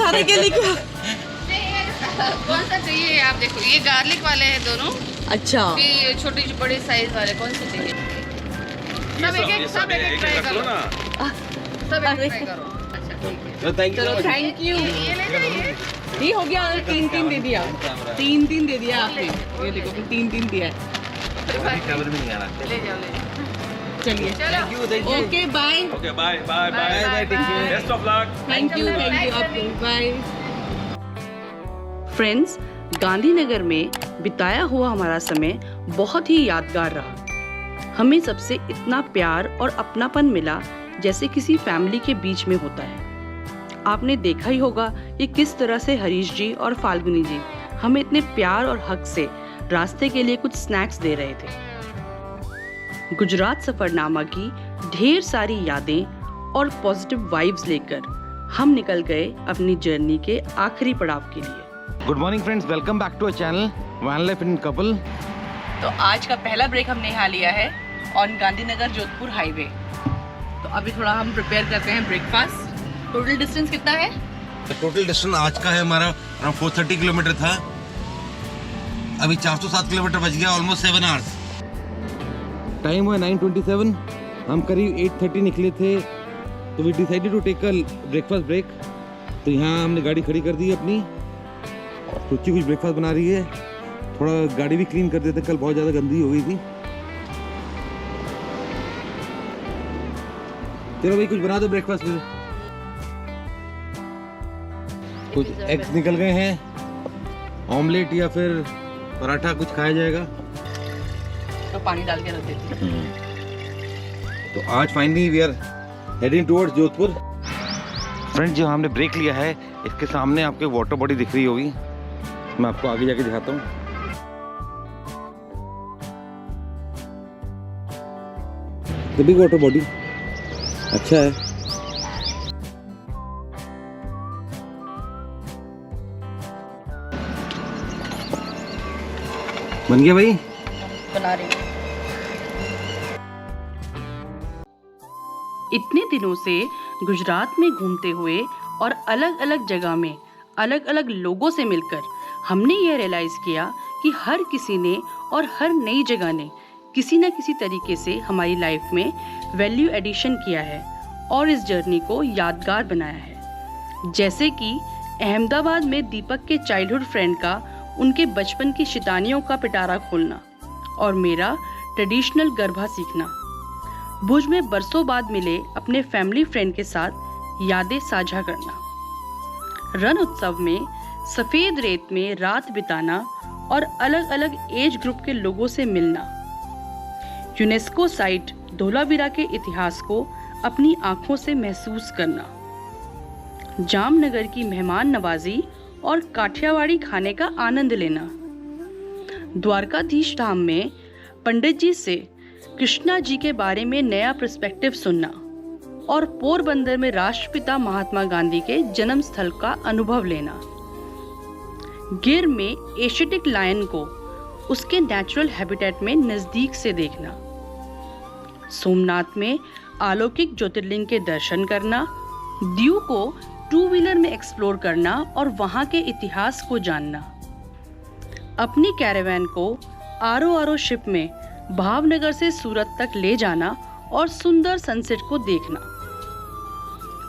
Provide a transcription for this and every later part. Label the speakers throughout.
Speaker 1: सारे के लिए क्या?
Speaker 2: कौन सा चाहिए आप देखो, ये गार्लिक वाले हैं दोनों।
Speaker 1: अच्छा,
Speaker 2: ये छोटी बड़ी साइज वाले कौन से चाहिए? सब एक ट्राई करो ना, सब एक ट्राई करो। अच्छा ठीक है,
Speaker 1: चलो थैंक यू।
Speaker 2: ये ले जाइए।
Speaker 1: ये हो गया, 3 दे दिया, 3 दे दिया आपने। ये देखो 3 दिया है।
Speaker 2: ले जाओ।
Speaker 1: चलिए
Speaker 2: चलो
Speaker 1: okay bye.
Speaker 3: Okay bye bye bye
Speaker 2: bye,
Speaker 3: take care, best of luck.
Speaker 1: Thank you आपको, बाय। फ्रेंड्स, गांधीनगर में बिताया हुआ हमारा समय बहुत ही यादगार रहा। हमें सबसे इतना प्यार और अपनापन मिला जैसे किसी फैमिली के बीच में होता है। आपने देखा ही होगा कि किस तरह से हरीश जी और फाल्गुनी जी हमें इतने प्यार और हक से रास्ते के लिए कुछ स्नैक्स दे रहे थे। गुजरात सफरनामा की ढेर सारी यादें और पॉजिटिव वाइब्स लेकर हम निकल गए अपनी जर्नी के आखिरी पड़ाव के लिए।
Speaker 4: Good morning friends, welcome back to our channel van life in couple.
Speaker 1: तो आज का पहला ब्रेक हमने यहाँ लिया है ऑन गांधीनगर जोधपुर हाईवे। तो अभी थोड़ा हम प्रिपेयर करते हैं ब्रेकफास्ट। टोटल डिस्टेंस कितना है?
Speaker 5: टोटल डिस्टेंस आज का है हमारा अराउंड 430 किलोमीटर था। अभी 407 किलोमीटर बच गया, ऑलमोस्ट 7 आवर्स।
Speaker 4: टाइम हुआ 9:27। हम करीब 8:30 निकले थे, तो we decided to take a breakfast break. तो यहाँ हमने गाड़ी खड़ी कर दी है अपनी। रुचि कुछ ब्रेकफास्ट बना रही है, थोड़ा गाड़ी भी क्लीन कर देते, कल बहुत ज़्यादा गंदी हो गई थी। चलो भाई कुछ बना दो ब्रेकफास्ट में। कुछ एग्स निकल गए हैं, ऑमलेट या फिर पराठा कुछ खाया जाएगा।
Speaker 1: तो पानी डाल के रख देती हूँ।
Speaker 4: तो आज finally we are heading towards Jodhpur. Friends, जो हमने ब्रेक लिया है इसके सामने आपको वाटर बॉडी दिख रही होगी, मैं आपको आगे जाके दिखाता हूँ। द बिग वाटर बॉडी अच्छा है। बन गया भाई,
Speaker 1: बना रही हूँ। इतने दिनों से गुजरात में घूमते हुए और अलग अलग जगह में अलग अलग लोगों से मिलकर हमने ये रियलाइज किया कि हर किसी ने और हर नई जगह ने किसी न किसी तरीके से हमारी लाइफ में वैल्यू एडिशन किया है और इस जर्नी को यादगार बनाया है। जैसे कि अहमदाबाद में दीपक के चाइल्डहुड फ्रेंड का उनके बचपन की शैतानियों का पिटारा खोलना और मेरा ट्रेडिशनल गरबा सीखना। भुज में बरसों बाद मिले अपने फैमिली फ्रेंड के साथ यादें साझा करना। रण उत्सव में सफेद रेत में रात बिताना और अलग अलग एज ग्रुप के लोगों से मिलना। यूनेस्को साइट धोलावीरा के इतिहास को अपनी आंखों से महसूस करना। जामनगर की मेहमान नवाजी और काठियावाड़ी खाने का आनंद लेना। द्वारकाधीश धाम में पंडित जी से कृष्णा जी के बारे में नया पर्सपेक्टिव सुनना और पोरबंदर में राष्ट्रपिता महात्मा गांधी के जन्म स्थल का अनुभव लेना। गिर में एशियाटिक लायन को उसके नेचुरल हैबिटेट में नजदीक से देखना। सोमनाथ में अलौकिक ज्योतिर्लिंग के दर्शन करना। दीव को 2 व्हीलर में एक्सप्लोर करना और वहां के इतिहास को जानना। अपनी कैरावैन को आरो शिप में भावनगर से सूरत तक ले जाना और सुंदर सनसेट को देखना।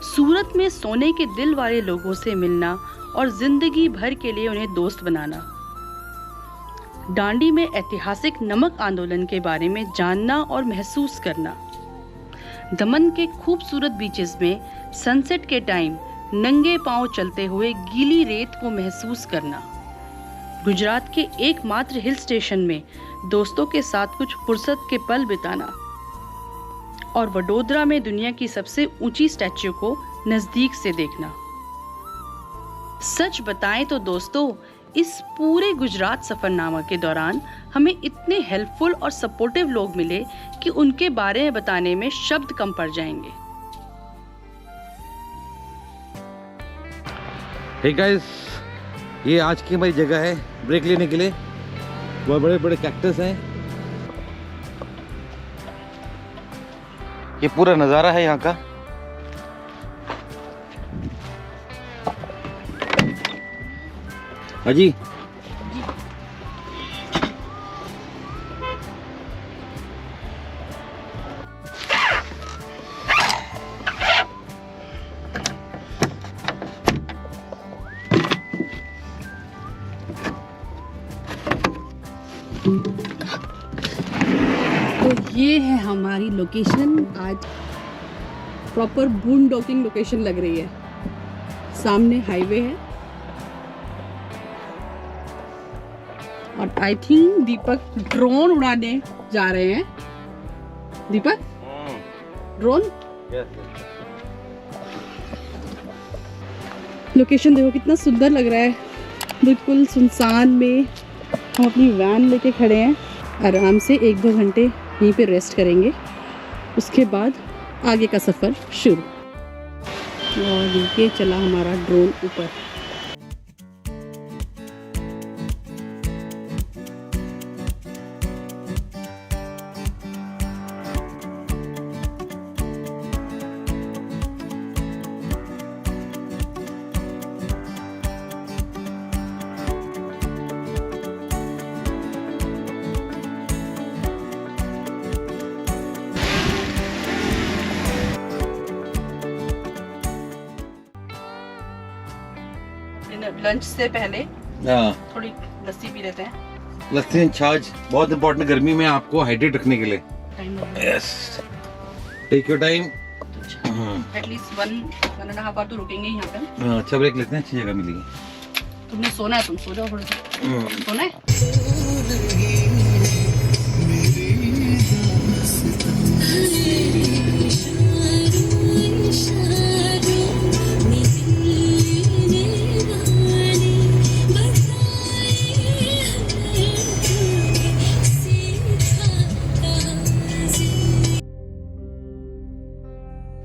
Speaker 1: सूरत में सोने के दिल वाले लोगों से मिलना और जिंदगी भर के लिए उन्हें दोस्त बनाना। डांडी में ऐतिहासिक नमक आंदोलन के बारे में जानना और महसूस करना। दमन के खूबसूरत बीचेस में सनसेट के टाइम नंगे पांव चलते हुए गीली रेत को महसूस करना। गुजरात के एकमात्र हिल स्टेशन में दोस्तों के साथ कुछ फुर्सत के पल बिताना और वडोदरा में दुनिया की सबसे ऊंची स्टैच्यू को नजदीक से देखना। सच बताएं तो दोस्तों, इस पूरे गुजरात सफरनामा के दौरान हमें इतने हेल्पफुल और सपोर्टिव लोग मिले कि उनके बारे में बताने में शब्द कम पड़ जाएंगे।
Speaker 4: हे गाइस, ये आज की हमारी जगह है ब्रेक लेने के लिए। बहुत बड़े बड़े कैक्टस हैं। ये पूरा नज़ारा है यहाँ का। अजी
Speaker 1: तो ये है हमारी लोकेशन। आज प्रॉपर बूनडॉकिंग लोकेशन लग रही है। सामने हाईवे है और आई थिंक दीपक ड्रोन उड़ाने जा रहे हैं। दीपक ड्रोन। लोकेशन देखो कितना सुंदर लग रहा है, बिल्कुल सुनसान में। हम अपनी वैन लेके खड़े हैं, आराम से 1-2 घंटे यहीं पे रेस्ट करेंगे, उसके बाद आगे का सफ़र शुरू। और ये चला हमारा ड्रोन ऊपर। लंच से पहले थोड़ी लस्सी पी लेते हैं।
Speaker 4: लस्सी एंड छाछ बहुत इंपॉर्टेंट गर्मी में आपको हाइड्रेट रखने के लिए। Yes, take your time.
Speaker 1: At least 1.5 hour तो रुकेंगे यहाँ पे।
Speaker 4: अच्छा ब्रेक लेते हैं, अच्छी जगह मिलेगी।
Speaker 1: तुमने सोना है, तुम सो जाओ थोड़ा सा। सोना है।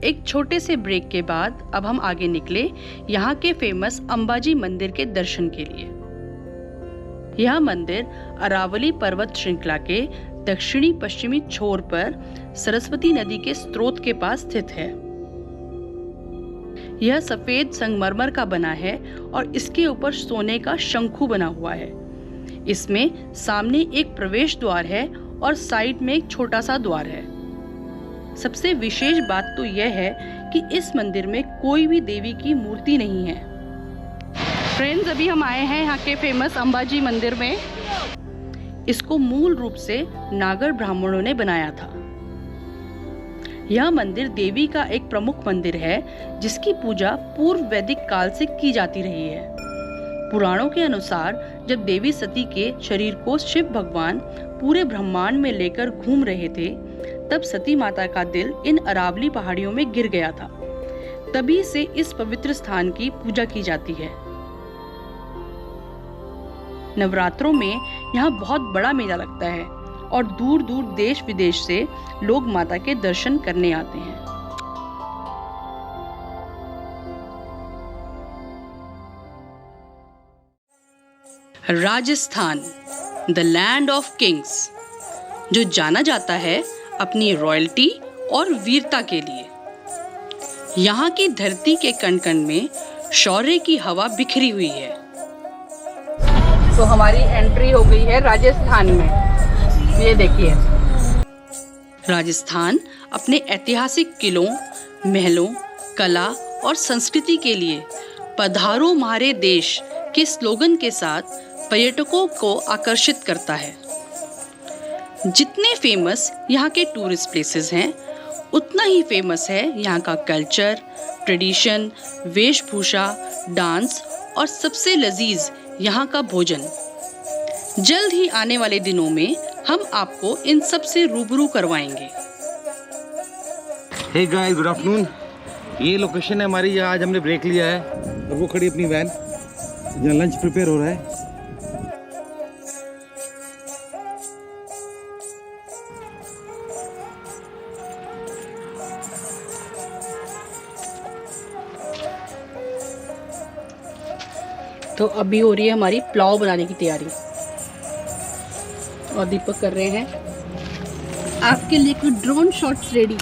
Speaker 1: एक छोटे से ब्रेक के बाद अब हम आगे निकले यहाँ के फेमस अंबाजी मंदिर के दर्शन के लिए। यह मंदिर अरावली पर्वत श्रृंखला के दक्षिणी पश्चिमी छोर पर सरस्वती नदी के स्रोत के पास स्थित है। यह सफेद संगमरमर का बना है और इसके ऊपर सोने का शंखु बना हुआ है। इसमें सामने एक प्रवेश द्वार है और साइड में एक छोटा सा द्वार है। सबसे विशेष बात तो यह है कि इस मंदिर में कोई भी देवी की मूर्ति नहीं है। फ्रेंड्स, अभी हम आए हैं यहाँ के फेमस अंबाजी मंदिर में। इसको मूल रूप से नागर ब्राह्मणों ने बनाया था। यह मंदिर देवी का एक प्रमुख मंदिर है जिसकी पूजा पूर्व वैदिक काल से की जाती रही है। पुराणों के अनुसार जब देवी सती के शरीर को शिव भगवान पूरे ब्रह्मांड में लेकर घूम रहे थे, तब सती माता का दिल इन अरावली पहाड़ियों में गिर गया था। तभी से इस पवित्र स्थान की पूजा की जाती है। नवरात्रों में यहाँ बहुत बड़ा मेला लगता है और दूर दूर देश विदेश से लोग माता के दर्शन करने आते हैं। Rajasthan, the land of Kings, जो जाना जाता है अपनी रॉयल्टी और वीरता के लिए। यहाँ की धरती के कण कण में शौर्य की हवा बिखरी हुई है। तो हमारी एंट्री हो गई है राजस्थान में। ये देखिए, राजस्थान अपने ऐतिहासिक किलों, महलों, कला और संस्कृति के लिए पधारो हमारे देश के स्लोगन के साथ पर्यटकों को आकर्षित करता है। जितने फेमस यहाँ के टूरिस्ट प्लेसेस हैं, उतना ही फेमस है यहाँ का कल्चर, ट्रेडिशन, वेशभूषा, डांस और सबसे लजीज यहाँ का भोजन। जल्द ही आने वाले दिनों में हम आपको इन सब से रूबरू करवाएंगे।
Speaker 4: Hey guys, good afternoon. ये लोकेशन है हमारी, जहाँ आज हमने ब्रेक लिया है और वो खड़ी अपनी वैन, जहाँ लंच प्रिपेयर हो रहा है।
Speaker 1: तो अभी हो रही है हमारी पुलाव बनाने की तैयारी और दीपक कर रहे हैं आपके लिए कुछ ड्रोन शॉट्स रेडी।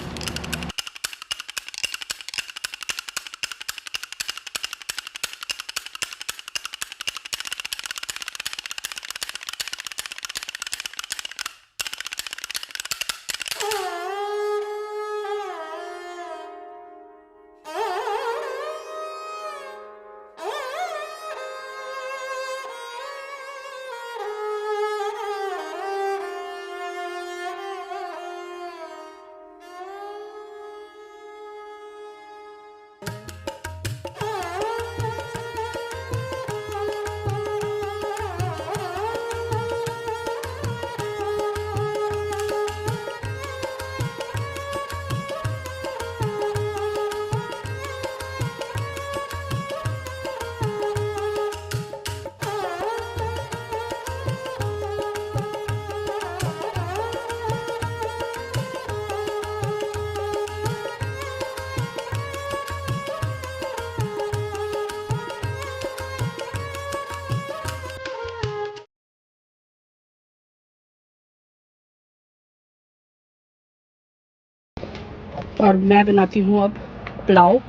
Speaker 1: और मैं बनाती हूँ अब पुलाव।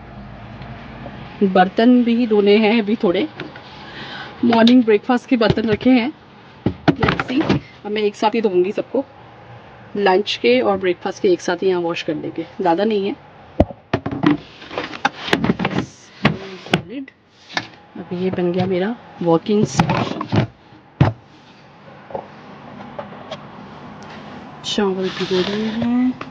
Speaker 1: बर्तन भी धोने हैं अभी थोड़े, मॉर्निंग ब्रेकफास्ट के बर्तन रखे हैं। लेट्स सी, अब मैं एक साथ ही धोऊंगी सबको, लंच के और ब्रेकफास्ट के एक साथ ही यहाँ वॉश कर लेंगे, ज़्यादा नहीं है। अभी ये बन गया मेरा वर्किंग स्टेशन। चावल भिगो रहे हैं।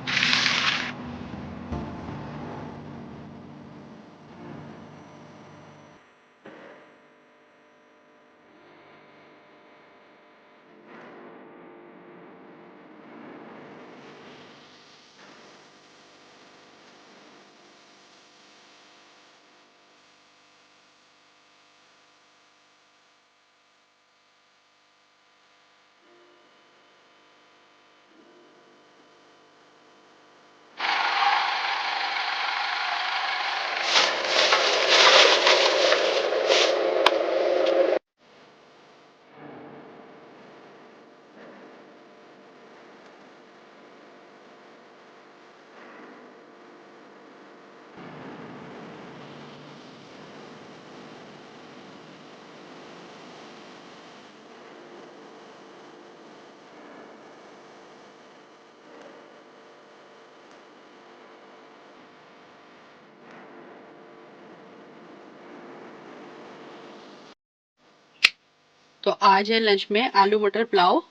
Speaker 1: तो आज है लंच में आलू मटर पुलाव,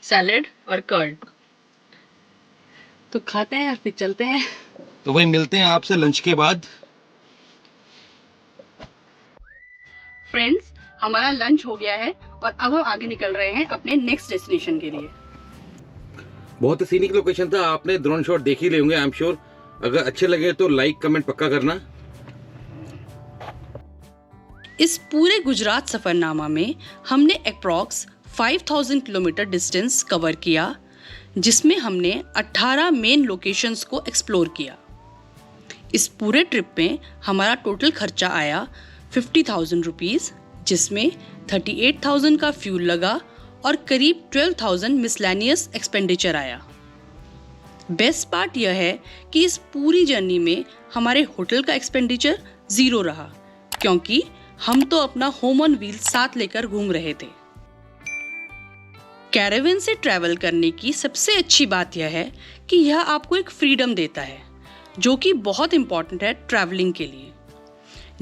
Speaker 1: सैलेड और कर्ड। तो खाते हैं और फिर चलते हैं।
Speaker 4: तो वही मिलते हैं आपसे लंच के बाद।
Speaker 1: फ्रेंड्स, हमारा लंच हो गया है और अब हम आगे निकल रहे हैं अपने नेक्स्ट डेस्टिनेशन के लिए।
Speaker 4: बहुत ही सीनिक लोकेशन था, आपने ड्रोन शॉट देख ही ले होंगे आई एम श्योर। अगर अच्छे लगे तो लाइक कमेंट पक्का करना।
Speaker 1: इस पूरे गुजरात सफरनामा में हमने अप्रॉक्स 5000 किलोमीटर डिस्टेंस कवर किया, जिसमें हमने 18 मेन लोकेशंस को एक्सप्लोर किया। इस पूरे ट्रिप में हमारा टोटल खर्चा आया 50,000 रुपीज़, जिसमें 38,000 का फ्यूल लगा और करीब 12,000 मिसलेनियस एक्सपेंडिचर आया। बेस्ट पार्ट यह है कि इस पूरी जर्नी में हमारे होटल का एक्सपेंडिचर 0 रहा, क्योंकि हम तो अपना होम ऑन व्हील साथ लेकर घूम रहे थे। कैरावेन से ट्रैवल करने की सबसे अच्छी बात यह है कि यह आपको एक फ्रीडम देता है, जो कि बहुत इंपॉर्टेंट है ट्रैवलिंग के लिए।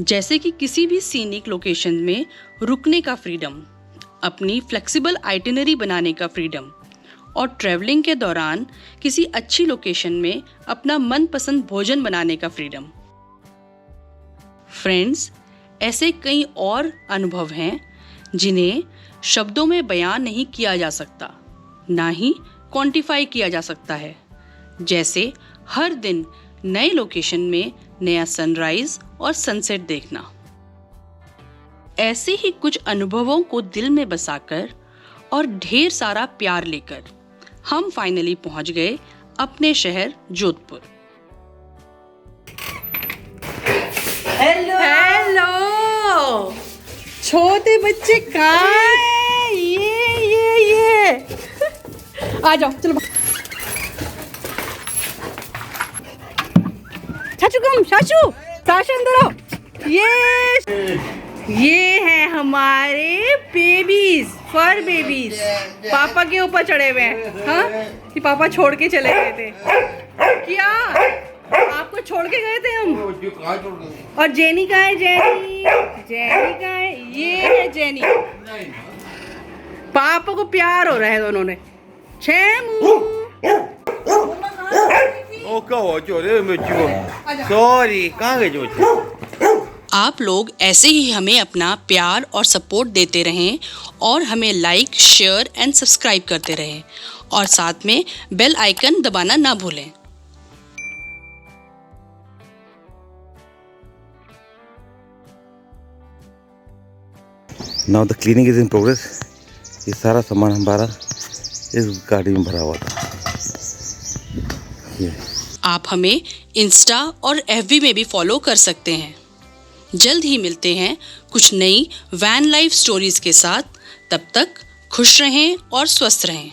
Speaker 1: जैसे कि किसी भी सीनिक लोकेशन में रुकने का फ्रीडम, अपनी फ्लेक्सिबल आइटिनरी बनाने का फ्रीडम और ट्रैवलिंग के दौरान किसी अच्छी लोकेशन में अपना मनपसंद भोजन बनाने का फ्रीडम। फ्रेंड्स, ऐसे कई और अनुभव हैं जिन्हें शब्दों में बयान नहीं किया जा सकता, ना ही क्वांटिफाई किया जा सकता है। जैसे हर दिन नए लोकेशन में नया सनराइज और सनसेट देखना। ऐसे ही कुछ अनुभवों को दिल में बसाकर और ढेर सारा प्यार लेकर हम फाइनली पहुंच गए अपने शहर जोधपुर।
Speaker 2: हेलो छोटे बच्चे कहाँ हैं? ये
Speaker 1: आ जाओ, चलो।
Speaker 2: चाचू साशा अंदर आओ। ये है हमारे बेबीज, फर बेबीज, पापा के ऊपर चढ़े हुए हैं। हाँ, कि पापा छोड़ के चले गए थे। क्या आपको छोड़ के गए थे हम? और जेनी कहाँ है? जेनी कहाँ है? ये है जेनी। पापा को प्यार हो रहा है दोनों ने।
Speaker 5: सॉरी, कहाँ गए जो?
Speaker 1: आप लोग ऐसे ही हमें अपना प्यार और सपोर्ट देते रहें और हमें लाइक, शेयर एंड सब्सक्राइब करते रहें और साथ में बेल आइकन दबाना ना भूलें।
Speaker 5: Now the cleaning is in progress. ये सारा सामान हमारा इस गाड़ी में भरा हुआ था।
Speaker 1: आप हमें इंस्टा और एफबी में भी फॉलो कर सकते हैं। जल्द ही मिलते हैं कुछ नई वैन लाइफ स्टोरीज के साथ। तब तक खुश रहें और स्वस्थ रहें।